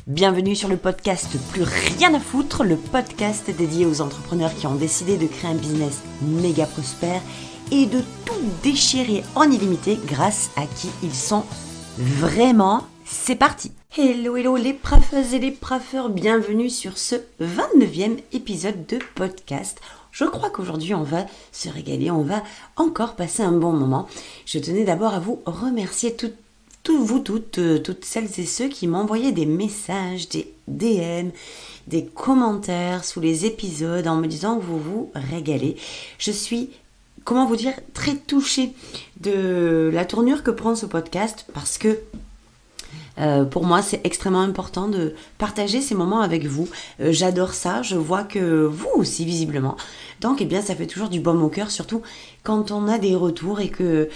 Bienvenue sur le podcast Plus rien à foutre, le podcast dédié aux entrepreneurs qui ont décidé de créer un business méga prospère et de tout déchirer en illimité grâce à qui ils sont vraiment. C'est parti! Hello les praffeuses et les praffeurs, bienvenue sur ce 29e épisode de podcast. Je crois qu'aujourd'hui on va se régaler, on va encore passer un bon moment. Je tenais d'abord à vous remercier toutes celles et ceux qui m'envoyaient des messages, des DM, des commentaires sous les épisodes en me disant que vous vous régalez. Je suis, très touchée de la tournure que prend ce podcast parce que pour moi, c'est extrêmement important de partager ces moments avec vous. J'adore ça, je vois que vous aussi, visiblement. Donc, ça fait toujours du baume au cœur, surtout quand on a des retours et que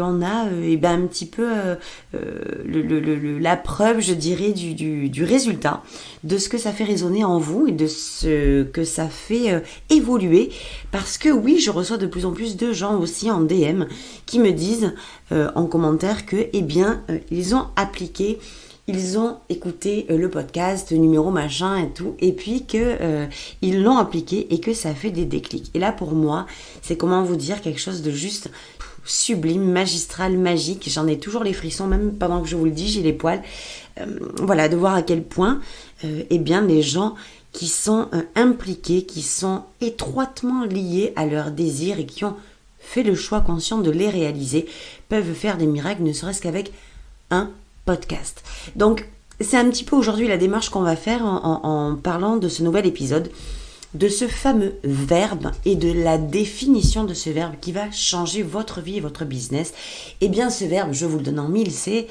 on a un petit peu la preuve, je dirais, du résultat, de ce que ça fait résonner en vous et de ce que ça fait évoluer. Parce que oui, je reçois de plus en plus de gens aussi en DM qui me disent en commentaire que, ils ont appliqué, ils ont écouté le podcast, numéro machin et tout, et puis que ils l'ont appliqué et que ça fait des déclics. Et là, pour moi, c'est comment vous dire quelque chose de juste sublime, magistral, magique. J'en ai toujours les frissons, même pendant que je vous le dis, j'ai les poils. De voir à quel point, les gens qui sont impliqués, qui sont étroitement liés à leurs désirs et qui ont fait le choix conscient de les réaliser, peuvent faire des miracles, ne serait-ce qu'avec un podcast. Donc, c'est un petit peu aujourd'hui la démarche qu'on va faire en parlant de ce nouvel épisode, de ce fameux verbe et de la définition de ce verbe qui va changer votre vie et votre business. Ce verbe, je vous le donne en mille, c'est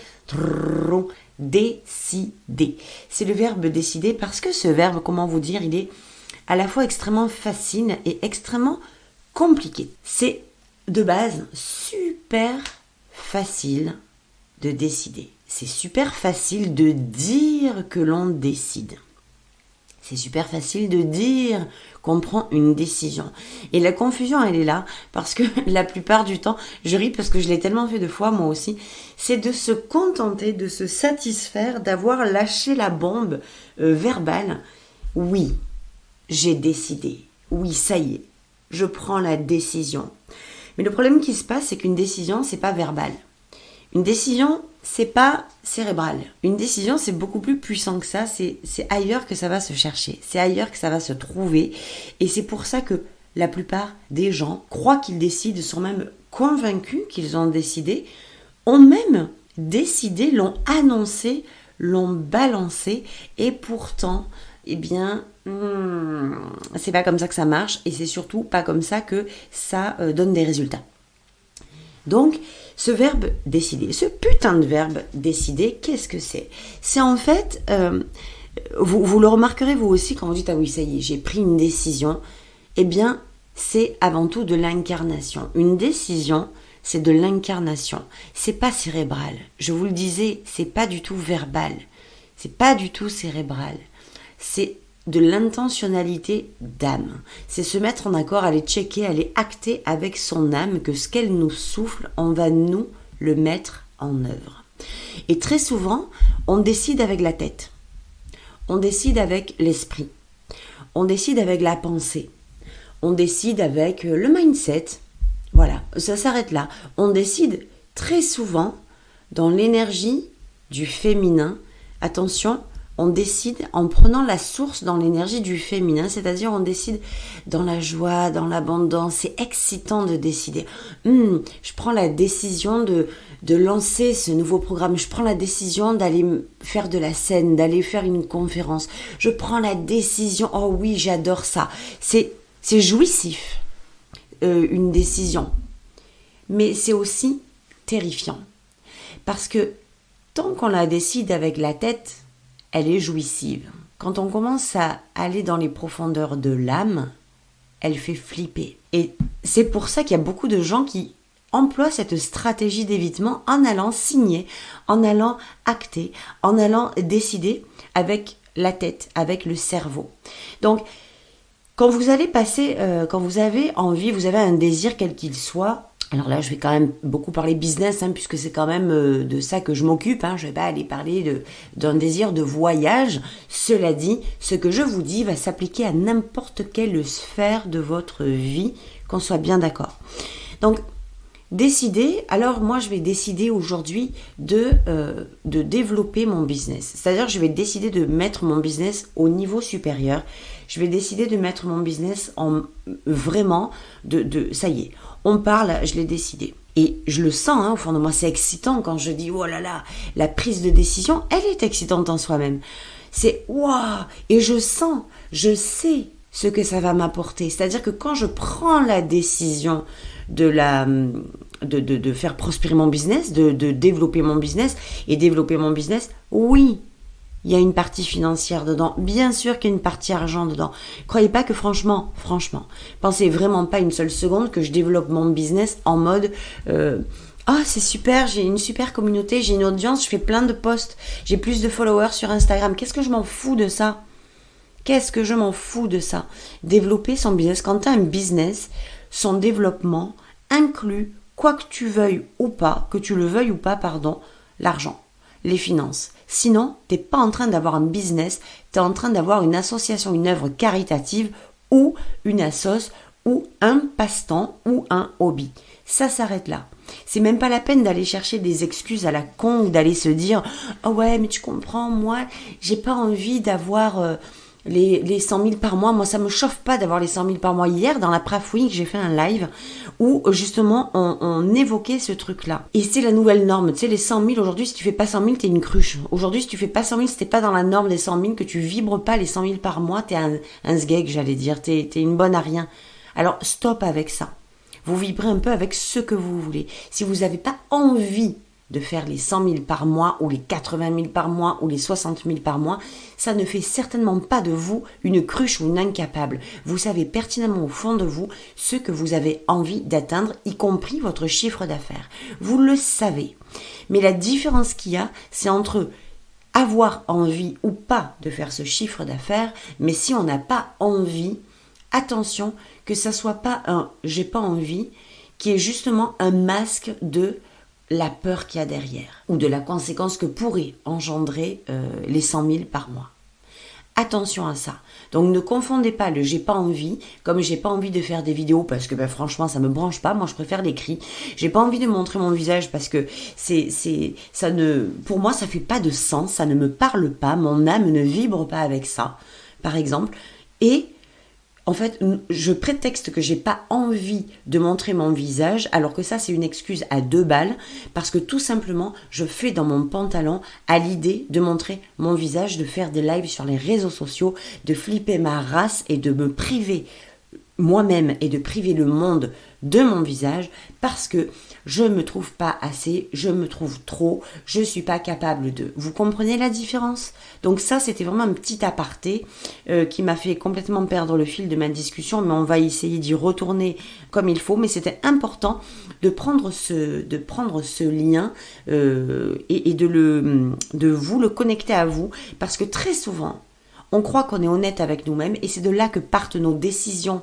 décider. C'est le verbe décider parce que ce verbe, il est à la fois extrêmement facile et extrêmement compliqué. C'est de base super facile de décider. C'est super facile de dire que l'on décide. C'est super facile de dire qu'on prend une décision. Et la confusion, elle est là, parce que la plupart du temps, je ris parce que je l'ai tellement fait de fois, moi aussi, c'est de se contenter, de se satisfaire, d'avoir lâché la bombe verbale. Oui, j'ai décidé. Oui, ça y est, je prends la décision. Mais le problème qui se passe, c'est qu'une décision, c'est pas verbal. Une décision, c'est pas cérébral. Une décision, c'est beaucoup plus puissant que ça. C'est ailleurs que ça va se chercher. C'est ailleurs que ça va se trouver. Et c'est pour ça que la plupart des gens croient qu'ils décident, sont même convaincus qu'ils ont décidé, ont même décidé, l'ont annoncé, l'ont balancé. Et pourtant, c'est pas comme ça que ça marche. Et c'est surtout pas comme ça que ça donne des résultats. Donc, ce verbe décider, ce putain de verbe décider, qu'est-ce que c'est ? C'est en fait, vous le remarquerez vous aussi quand vous dites « Ah oui, ça y est, j'ai pris une décision », c'est avant tout de l'incarnation. Une décision, c'est de l'incarnation. C'est pas cérébral. Je vous le disais, c'est pas du tout verbal. C'est pas du tout cérébral. C'est de l'intentionnalité d'âme. C'est se mettre en accord, aller checker, aller acter avec son âme que ce qu'elle nous souffle, on va nous le mettre en œuvre. Et très souvent, on décide avec la tête. On décide avec l'esprit. On décide avec la pensée. On décide avec le mindset. Voilà, ça s'arrête là. On décide très souvent dans l'énergie du féminin. Attention, on décide en prenant la source dans l'énergie du féminin, c'est-à-dire on décide dans la joie, dans l'abondance. C'est excitant de décider. Je prends la décision de lancer ce nouveau programme. Je prends la décision d'aller faire de la scène, d'aller faire une conférence. Je prends la décision. Oh oui, j'adore ça. C'est jouissif, une décision. Mais c'est aussi terrifiant. Parce que tant qu'on la décide avec la tête, elle est jouissive. Quand on commence à aller dans les profondeurs de l'âme, elle fait flipper. Et c'est pour ça qu'il y a beaucoup de gens qui emploient cette stratégie d'évitement en allant signer, en allant acter, en allant décider avec la tête, avec le cerveau. Donc, quand vous allez passer, quand vous avez envie, vous avez un désir quel qu'il soit, Alors là, je vais quand même beaucoup parler business, puisque c'est quand même de ça que je m'occupe. Je ne vais pas aller parler d'un désir de voyage. Cela dit, ce que je vous dis va s'appliquer à n'importe quelle sphère de votre vie, qu'on soit bien d'accord. Donc, décider, alors moi je vais décider aujourd'hui de développer mon business. C'est-à-dire je vais décider de mettre mon business au niveau supérieur. Je vais décider de mettre mon business en vraiment, ça y est, on parle, je l'ai décidé. Et je le sens au fond de moi, c'est excitant quand je dis oh là là, la prise de décision, elle est excitante en soi-même. C'est waouh, et je sens, je sais ce que ça va m'apporter. C'est-à-dire que quand je prends la décision de faire prospérer mon business, de développer mon business et développer mon business, oui, il y a une partie financière dedans. Bien sûr qu'il y a une partie argent dedans. Croyez pas que franchement, pensez vraiment pas une seule seconde que je développe mon business en mode c'est super, j'ai une super communauté, j'ai une audience, je fais plein de posts, j'ai plus de followers sur Instagram. Qu'est-ce que je m'en fous de ça ? Développer son business, quand tu as un business, son développement inclut, quoi que tu veuilles ou pas, l'argent, les finances. Sinon, tu n'es pas en train d'avoir un business, tu es en train d'avoir une association, une œuvre caritative ou une assoce ou un passe-temps ou un hobby. Ça s'arrête là. C'est même pas la peine d'aller chercher des excuses à la con ou d'aller se dire « Oh ouais, mais tu comprends, moi, j'ai pas envie d'avoir... les 100 000 par mois, moi ça me chauffe pas d'avoir les 100 000 par mois. Hier dans la Praf Week, j'ai fait un live où justement on évoquait ce truc-là. Et c'est la nouvelle norme, tu sais, les 100 000 aujourd'hui, si tu fais pas 100 000, t'es une cruche. Aujourd'hui, si tu fais pas 100 000, si t'es pas dans la norme des 100 000, que tu vibres pas les 100 000 par mois, t'es un sgeg, j'allais dire, t'es une bonne à rien. Alors stop avec ça. Vous vibrez un peu avec ce que vous voulez. Si vous n'avez pas envie de faire les 100 000 par mois ou les 80 000 par mois ou les 60 000 par mois, ça ne fait certainement pas de vous une cruche ou une incapable. Vous savez pertinemment au fond de vous ce que vous avez envie d'atteindre, y compris votre chiffre d'affaires. Vous le savez. Mais la différence qu'il y a, c'est entre avoir envie ou pas de faire ce chiffre d'affaires, mais si on n'a pas envie, attention que ça soit pas un « j'ai pas envie », qui est justement un masque de la peur qu'il y a derrière, ou de la conséquence que pourrait engendrer les 100 000 par mois. Attention à ça. Donc ne confondez pas le j'ai pas envie, comme j'ai pas envie de faire des vidéos parce que franchement ça me branche pas, moi je préfère l'écrit. J'ai pas envie de montrer mon visage parce que pour moi ça fait pas de sens, ça ne me parle pas, mon âme ne vibre pas avec ça, par exemple. Et en fait, je prétexte que j'ai pas envie de montrer mon visage, alors que ça, c'est une excuse à 2 balles, parce que tout simplement, je fais dans mon pantalon à l'idée de montrer mon visage, de faire des lives sur les réseaux sociaux, de flipper ma race et de me priver moi-même et de priver le monde de mon visage parce que je me trouve pas assez, je me trouve trop, je suis pas capable de. Vous comprenez la différence ? Donc ça, c'était vraiment un petit aparté qui m'a fait complètement perdre le fil de ma discussion, mais on va essayer d'y retourner comme il faut. Mais c'était important de prendre ce lien et de vous le connecter à vous, parce que très souvent, on croit qu'on est honnête avec nous-mêmes et c'est de là que partent nos décisions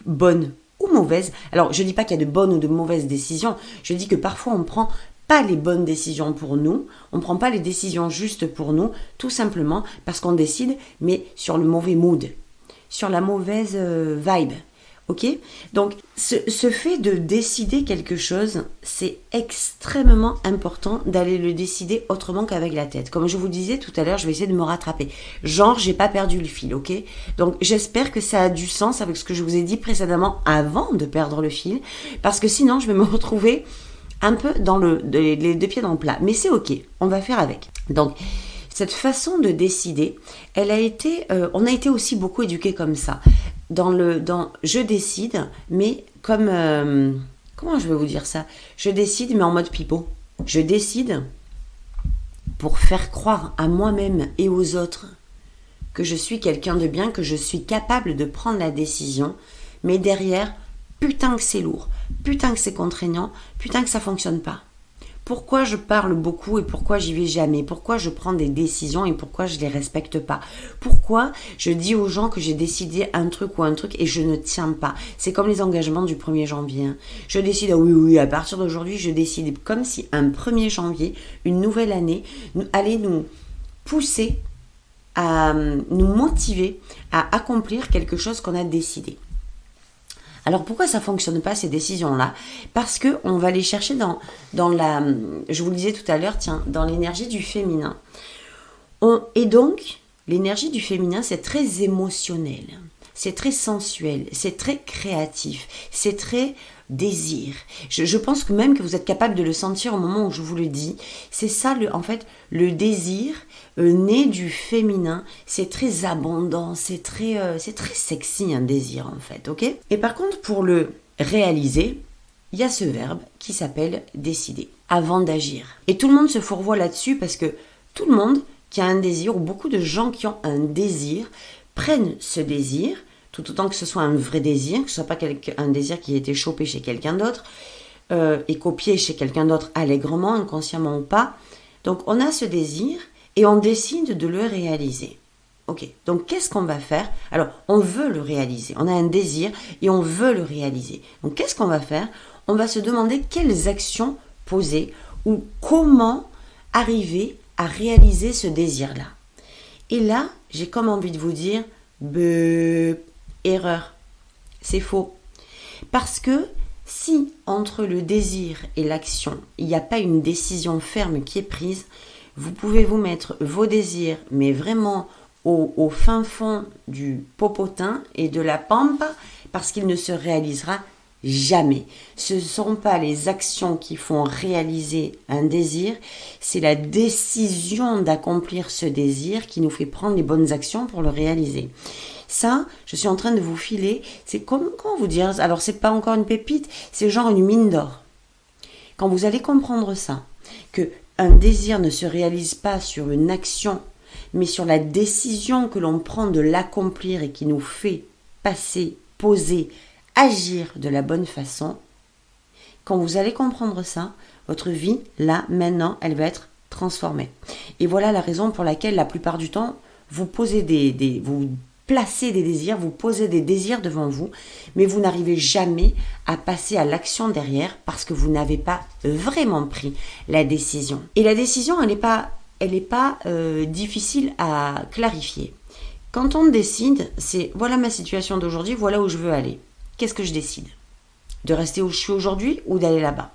bonnes ou mauvaises. Alors, je ne dis pas qu'il y a de bonnes ou de mauvaises décisions. Je dis que parfois, on ne prend pas les bonnes décisions pour nous. On ne prend pas les décisions justes pour nous, tout simplement parce qu'on décide, mais sur le mauvais mood, sur la mauvaise vibe. Ok ? Donc, ce fait de décider quelque chose, c'est extrêmement important d'aller le décider autrement qu'avec la tête. Comme je vous disais tout à l'heure, je vais essayer de me rattraper. Genre, j'ai pas perdu le fil, ok ? Donc, j'espère que ça a du sens avec ce que je vous ai dit précédemment avant de perdre le fil, parce que sinon, je vais me retrouver un peu dans les 2 pieds dans le plat. Mais c'est ok, on va faire avec. Donc, cette façon de décider, on a été aussi beaucoup éduqués comme ça. Je décide, mais comme... comment je vais vous dire ça ? Je décide, mais en mode pipeau. Je décide pour faire croire à moi-même et aux autres que je suis quelqu'un de bien, que je suis capable de prendre la décision, mais derrière, putain que c'est lourd, putain que c'est contraignant, putain que ça fonctionne pas. Pourquoi je parle beaucoup et pourquoi j'y vais jamais? Pourquoi je prends des décisions et pourquoi je les respecte pas? Pourquoi je dis aux gens que j'ai décidé un truc ou un truc et je ne tiens pas? C'est comme les engagements du 1er janvier. Hein. Je décide, oui, à partir d'aujourd'hui, je décide comme si un 1er janvier, une nouvelle année, allait nous pousser à nous motiver à accomplir quelque chose qu'on a décidé. Alors pourquoi ça fonctionne pas ces décisions-là? Parce que on va les chercher dans la, je vous le disais tout à l'heure, tiens, dans l'énergie du féminin. Et donc l'énergie du féminin, c'est très émotionnel, c'est très sensuel, c'est très créatif, c'est très désir. Je pense que même que vous êtes capable de le sentir au moment où je vous le dis. C'est ça, en fait, le désir né du féminin. C'est très abondant, c'est très sexy un désir en fait, ok? Et par contre, pour le réaliser, il y a ce verbe qui s'appelle décider, avant d'agir. Et tout le monde se fourvoie là-dessus parce que tout le monde qui a un désir, ou beaucoup de gens qui ont un désir, prennent ce désir, tout autant que ce soit un vrai désir, que ce soit pas un désir qui a été chopé chez quelqu'un d'autre et copié chez quelqu'un d'autre allègrement, inconsciemment ou pas. Donc on a ce désir et on décide de le réaliser. Ok, donc qu'est-ce qu'on va faire? Alors on veut le réaliser, on a un désir et on veut le réaliser. Donc qu'est-ce qu'on va faire? On va se demander quelles actions poser ou comment arriver à réaliser ce désir-là. Et là, j'ai comme envie de vous dire, erreur, c'est faux. Parce que si entre le désir et l'action, il n'y a pas une décision ferme qui est prise, vous pouvez vous mettre vos désirs, mais vraiment au fin fond du popotin et de la pampa, parce qu'il ne se réalisera jamais. Ce ne sont pas les actions qui font réaliser un désir, c'est la décision d'accomplir ce désir qui nous fait prendre les bonnes actions pour le réaliser. Ça, je suis en train de vous filer, c'est comment vous dire, alors c'est pas encore une pépite, c'est genre une mine d'or. Quand vous allez comprendre ça, que un désir ne se réalise pas sur une action, mais sur la décision que l'on prend de l'accomplir et qui nous fait passer, poser, agir de la bonne façon, quand vous allez comprendre ça, votre vie, là, maintenant, elle va être transformée. Et voilà la raison pour laquelle, la plupart du temps, vous posez vous placez des désirs, vous posez des désirs devant vous, mais vous n'arrivez jamais à passer à l'action derrière parce que vous n'avez pas vraiment pris la décision. Et la décision, elle n'est pas difficile à clarifier. Quand on décide, c'est voilà ma situation d'aujourd'hui, voilà où je veux aller. Qu'est-ce que je décide? De rester où je suis aujourd'hui ou d'aller là-bas?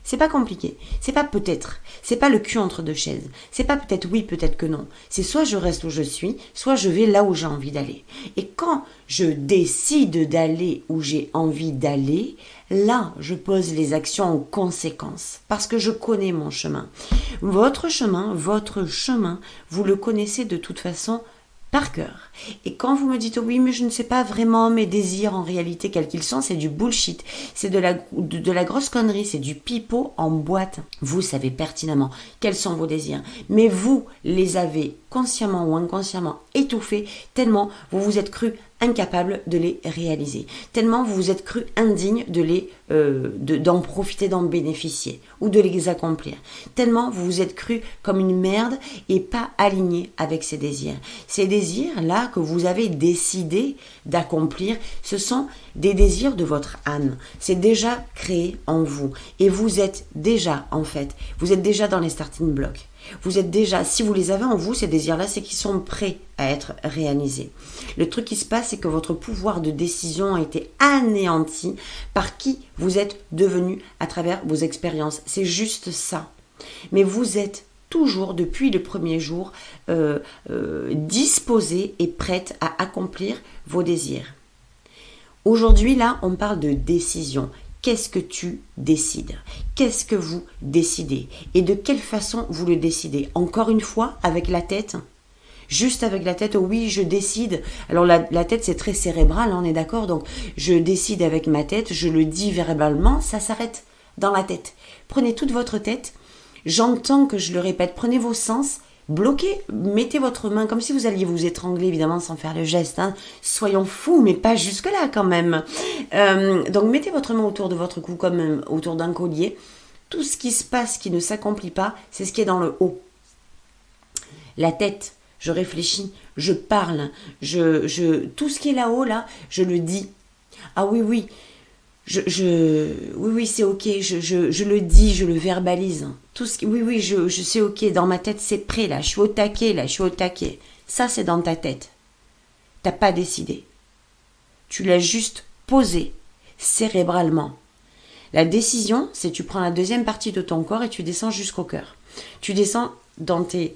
C'est pas compliqué. C'est pas peut-être. C'est pas le cul entre deux chaises. C'est pas peut-être oui, peut-être que non. C'est soit je reste où je suis, soit je vais là où j'ai envie d'aller. Et quand je décide d'aller où j'ai envie d'aller, là, je pose les actions en conséquence. Parce que je connais mon chemin. Votre chemin, vous le connaissez de toute façon par cœur. Et quand vous me dites oui, mais je ne sais pas vraiment mes désirs en réalité quels qu'ils sont, c'est du bullshit, c'est de la grosse connerie, c'est du pipeau en boîte. Vous savez pertinemment quels sont vos désirs, mais vous les avez consciemment ou inconsciemment étouffés tellement vous vous êtes cru incapable de les réaliser, tellement vous vous êtes cru indigne d'en profiter, d'en bénéficier ou de les accomplir, tellement vous vous êtes cru comme une merde et pas aligné avec ces désirs. Ces désirs-là que vous avez décidé d'accomplir, ce sont des désirs de votre âme. C'est déjà créé en vous et vous êtes déjà dans les starting blocks. Vous êtes déjà, si vous les avez en vous, ces désirs-là, c'est qu'ils sont prêts à être réalisés. Le truc qui se passe, c'est que votre pouvoir de décision a été anéanti par qui vous êtes devenu à travers vos expériences. C'est juste ça. Mais vous êtes toujours, depuis le premier jour, disposé et prête à accomplir vos désirs. Aujourd'hui, là, on parle de décision. Qu'est-ce que tu décides? Qu'est-ce que vous décidez? Et de quelle façon vous le décidez? Encore une fois, avec la tête? Juste avec la tête, oui, je décide. Alors la tête, c'est très cérébral, on est d'accord? Donc, je décide avec ma tête, je le dis verbalement, ça s'arrête dans la tête. Prenez toute votre tête, j'entends que je le répète, prenez vos sens, bloquez, mettez votre main comme si vous alliez vous étrangler, évidemment sans faire le geste, hein. Soyons fous, mais pas jusque-là quand même. Donc mettez votre main autour de votre cou comme autour d'un collier, Tout ce qui se passe, qui ne s'accomplit pas, c'est ce qui est dans le haut. La tête, je réfléchis, je parle, tout ce qui est là-haut, là, je le dis. Ah oui, oui, oui, c'est ok, je le dis, je le verbalise. Oui, je sais ok, dans ma tête, c'est prêt, là, je suis au taquet, Ça, c'est dans ta tête. T'as pas décidé. Tu l'as juste posé, cérébralement. La décision, c'est tu prends la deuxième partie de ton corps et tu descends jusqu'au cœur. Tu descends dans tes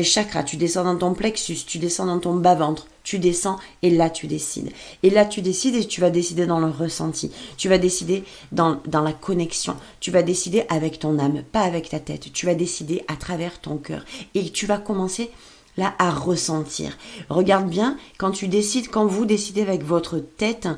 chakras, tu descends dans ton plexus, tu descends dans ton bas-ventre, tu descends et là tu décides. Et là tu décides et tu vas décider dans le ressenti. Tu vas décider dans la connexion. Tu vas décider avec ton âme, pas avec ta tête. Tu vas décider à travers ton cœur. Et tu vas commencer là à ressentir. Regarde bien, quand vous décidez avec votre tête,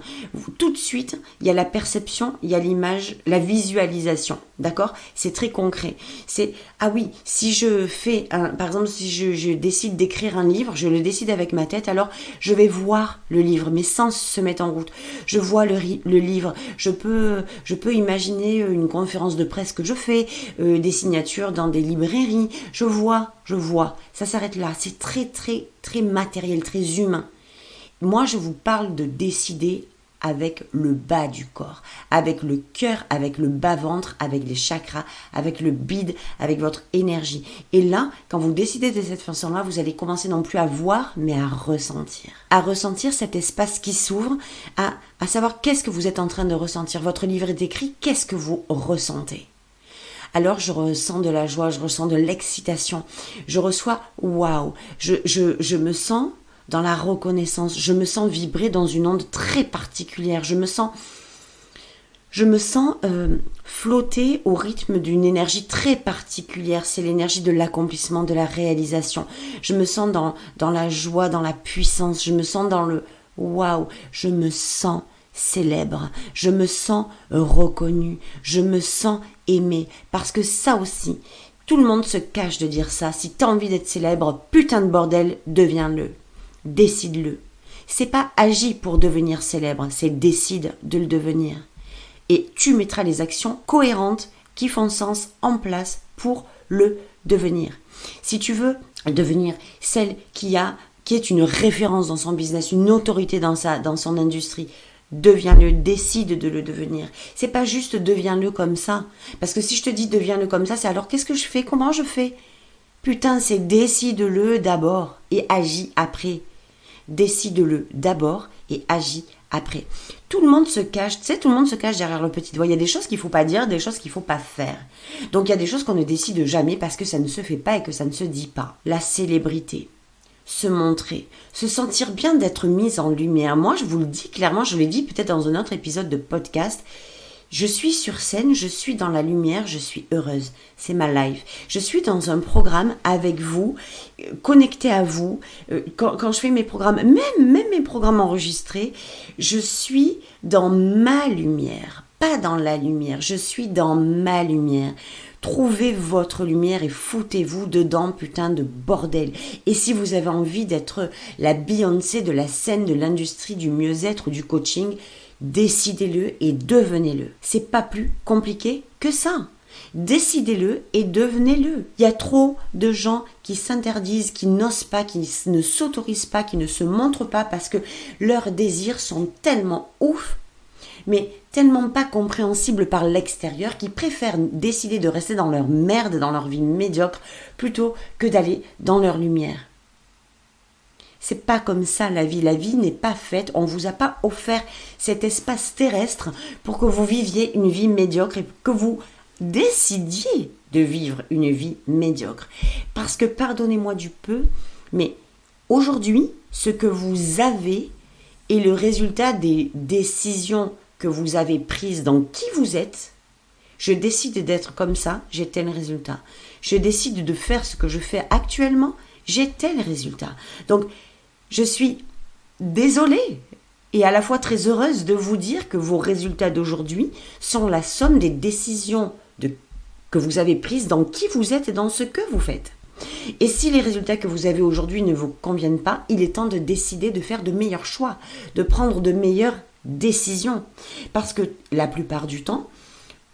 tout de suite, il y a la perception, il y a l'image, la visualisation. D'accord ? C'est très concret. C'est, ah oui, si je fais, par exemple, si je décide d'écrire un livre, je le décide avec ma tête, alors je vais voir le livre, mes sens se mettent en route. Je vois le livre, je peux imaginer une conférence de presse que je fais, des signatures dans des librairies, je vois. Ça s'arrête là. C'est très, très, très matériel, très humain. Moi, je vous parle de décider avec le bas du corps, avec le cœur, avec le bas-ventre, avec les chakras, avec le bide, avec votre énergie. Et là, quand vous décidez de cette façon-là, vous allez commencer non plus à voir, mais à ressentir. À ressentir cet espace qui s'ouvre, à savoir qu'est-ce que vous êtes en train de ressentir. Votre livre est écrit, qu'est-ce que vous ressentez ? Alors je ressens de la joie, je ressens de l'excitation, je reçois waouh, je me sens dans la reconnaissance, je me sens vibrer dans une onde très particulière, je me sens flotter au rythme d'une énergie très particulière, c'est l'énergie de l'accomplissement, de la réalisation. Je me sens dans la joie, dans la puissance, je me sens dans le waouh, je me sens célèbre, je me sens reconnue, je me sens aimée, parce que ça aussi, tout le monde se cache de dire ça. Si t'as envie d'être célèbre, putain de bordel, deviens-le, décide-le. C'est pas agis pour devenir célèbre, c'est décide de le devenir. Et tu mettras les actions cohérentes qui font sens en place pour le devenir. Si tu veux devenir celle qui est une référence dans son business, une autorité dans son industrie, deviens-le, décide de le devenir. C'est pas juste deviens-le comme ça. Parce que si je te dis deviens-le comme ça, c'est alors qu'est-ce que je fais? Comment je fais? Putain, c'est décide-le d'abord et agis après. Décide-le d'abord et agis après. Tout le monde se cache, tout le monde se cache derrière le petit doigt. Il y a des choses qu'il faut pas dire, des choses qu'il faut pas faire. Donc il y a des choses qu'on ne décide jamais parce que ça ne se fait pas et que ça ne se dit pas. La célébrité. Se montrer, se sentir bien d'être mise en lumière. Moi, je vous le dis clairement, je l'ai dit peut-être dans un autre épisode de podcast, je suis sur scène, je suis dans la lumière, je suis heureuse. C'est ma life. Je suis dans un programme avec vous, connectée à vous. Quand je fais mes programmes, même mes programmes enregistrés, je suis dans ma lumière, pas dans la lumière. Je suis dans ma lumière. Trouvez votre lumière et foutez-vous dedans, putain de bordel. Et si vous avez envie d'être la Beyoncé de la scène de l'industrie du mieux-être ou du coaching, décidez-le et devenez-le. C'est pas plus compliqué que ça. Décidez-le et devenez-le. Il y a trop de gens qui s'interdisent, qui n'osent pas, qui ne s'autorisent pas, qui ne se montrent pas parce que leurs désirs sont tellement ouf, mais tellement pas compréhensibles par l'extérieur, qu'ils préfèrent décider de rester dans leur merde, dans leur vie médiocre, plutôt que d'aller dans leur lumière. C'est pas comme ça la vie. La vie n'est pas faite, on vous a pas offert cet espace terrestre pour que vous viviez une vie médiocre et que vous décidiez de vivre une vie médiocre. Parce que, pardonnez-moi du peu, mais aujourd'hui, ce que vous avez est le résultat des décisions que vous avez prises dans qui vous êtes. Je décide d'être comme ça, j'ai tel résultat. Je décide de faire ce que je fais actuellement, j'ai tel résultat. Donc, je suis désolée et à la fois très heureuse de vous dire que vos résultats d'aujourd'hui sont la somme des décisions que vous avez prises dans qui vous êtes et dans ce que vous faites. Et si les résultats que vous avez aujourd'hui ne vous conviennent pas, il est temps de décider de faire de meilleurs choix, de prendre de meilleures décisions. Parce que la plupart du temps,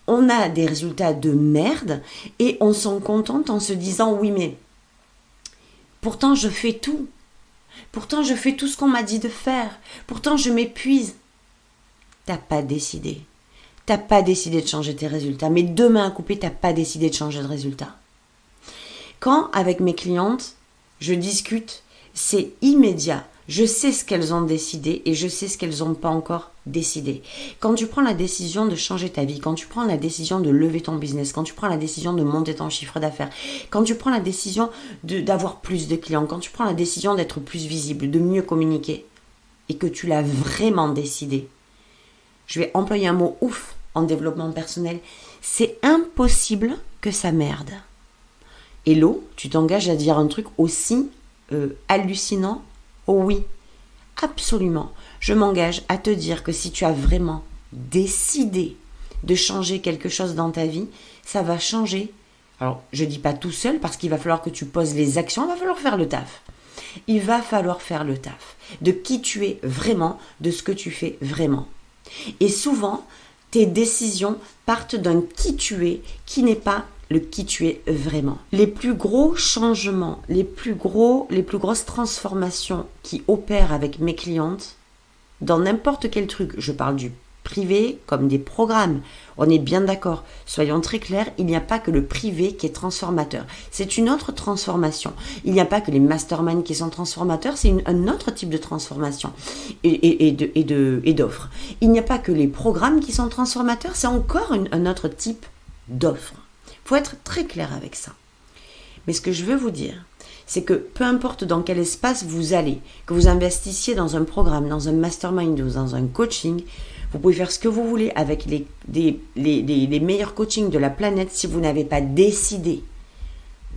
on a des résultats de merde et on s'en contente en se disant oui mais pourtant je fais tout. Pourtant je fais tout ce qu'on m'a dit de faire. Pourtant je m'épuise. T'as pas décidé. T'as pas décidé de changer tes résultats. Mais deux mains à couper, t'as pas décidé de changer de résultat. Quand avec mes clientes, je discute, c'est immédiat. Je sais ce qu'elles ont décidé et je sais ce qu'elles n'ont pas encore décidé. Quand tu prends la décision de changer ta vie, quand tu prends la décision de lever ton business, quand tu prends la décision de monter ton chiffre d'affaires, quand tu prends la décision d'avoir plus de clients, quand tu prends la décision d'être plus visible, de mieux communiquer et que tu l'as vraiment décidé, je vais employer un mot ouf en développement personnel, c'est impossible que ça merde. Hello, tu t'engages à dire un truc aussi hallucinant? Oh oui, absolument. Je m'engage à te dire que si tu as vraiment décidé de changer quelque chose dans ta vie, ça va changer. Alors, je ne dis pas tout seul parce qu'il va falloir que tu poses les actions, il va falloir faire le taf. Il va falloir faire le taf de qui tu es vraiment, de ce que tu fais vraiment. Et souvent, tes décisions partent d'un qui tu es qui n'est pas le qui tu es vraiment. Les plus gros changements, les plus grosses transformations qui opèrent avec mes clientes, dans n'importe quel truc, je parle du privé comme des programmes, on est bien d'accord, soyons très clairs, il n'y a pas que le privé qui est transformateur, c'est une autre transformation. Il n'y a pas que les masterminds qui sont transformateurs, c'est un autre type de transformation et d'offres. Il n'y a pas que les programmes qui sont transformateurs, c'est encore un autre type d'offre. Il faut être très clair avec ça. Mais ce que je veux vous dire, c'est que peu importe dans quel espace vous allez, que vous investissiez dans un programme, dans un mastermind ou dans un coaching, vous pouvez faire ce que vous voulez avec les meilleurs coachings de la planète. Si vous n'avez pas décidé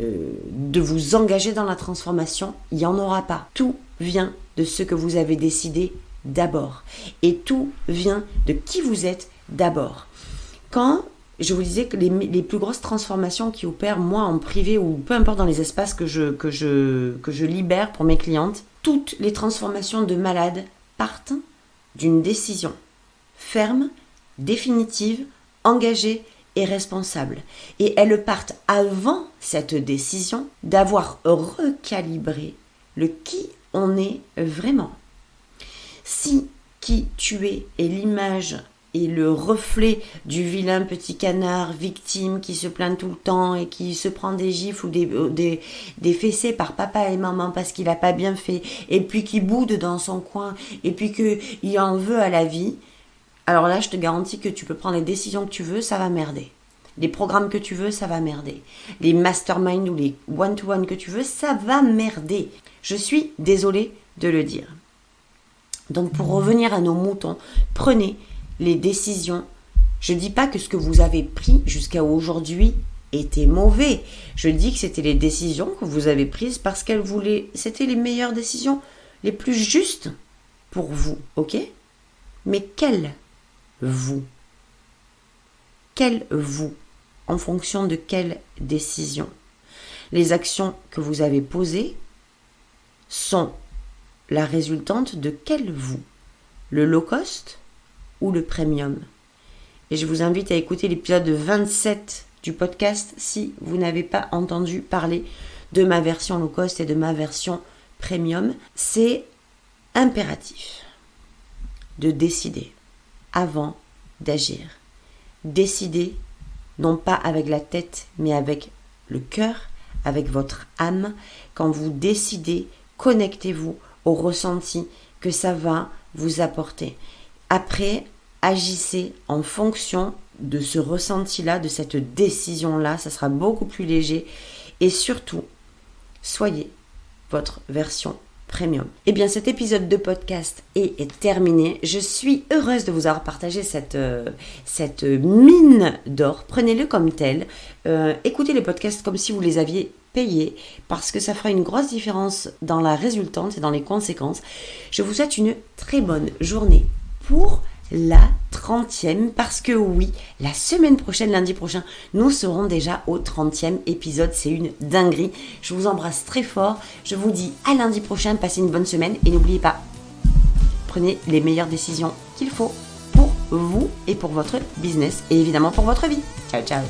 de vous engager dans la transformation, il n'y en aura pas. Tout vient de ce que vous avez décidé d'abord. Et tout vient de qui vous êtes d'abord. Quand je vous disais que les plus grosses transformations qui opèrent, moi, en privé ou peu importe dans les espaces que je libère pour mes clientes, toutes les transformations de malades partent d'une décision ferme, définitive, engagée et responsable. Et elles partent avant cette décision d'avoir recalibré le qui on est vraiment. Si qui tu es est l'image et le reflet du vilain petit canard victime qui se plaint tout le temps et qui se prend des gifles ou des fessées par papa et maman parce qu'il n'a pas bien fait, et puis qui boude dans son coin, et puis qu'il en veut à la vie, alors là, je te garantis que tu peux prendre les décisions que tu veux, ça va merder. Les programmes que tu veux, ça va merder. Les masterminds ou les one-to-one que tu veux, ça va merder. Je suis désolée de le dire. Donc, pour revenir à nos moutons, prenez les décisions. Je ne dis pas que ce que vous avez pris jusqu'à aujourd'hui était mauvais. Je dis que c'était les décisions que vous avez prises parce c'était les meilleures décisions, les plus justes pour vous, ok? Mais quel vous? Quel vous? En fonction de quelle décision? Les actions que vous avez posées sont la résultante de quel vous? Le low cost ou le premium? Et je vous invite à écouter l'épisode 27 du podcast si vous n'avez pas entendu parler de ma version low cost et de ma version premium. C'est impératif de décider avant d'agir. Décidez non pas avec la tête mais avec le cœur, avec votre âme. Quand vous décidez, connectez-vous au ressenti que ça va vous apporter. Après, agissez en fonction de ce ressenti-là, de cette décision-là, ça sera beaucoup plus léger. Et surtout, soyez votre version premium. Eh bien, cet épisode de podcast est terminé. Je suis heureuse de vous avoir partagé cette mine d'or. Prenez-le comme tel. Écoutez les podcasts comme si vous les aviez payés parce que ça fera une grosse différence dans la résultante et dans les conséquences. Je vous souhaite une très bonne journée pour la 30e parce que oui, la semaine prochaine, lundi prochain, nous serons déjà au 30e épisode. C'est une dinguerie. Je vous embrasse très fort. Je vous dis à lundi prochain. Passez une bonne semaine et n'oubliez pas, prenez les meilleures décisions qu'il faut pour vous et pour votre business et évidemment pour votre vie. Ciao, ciao.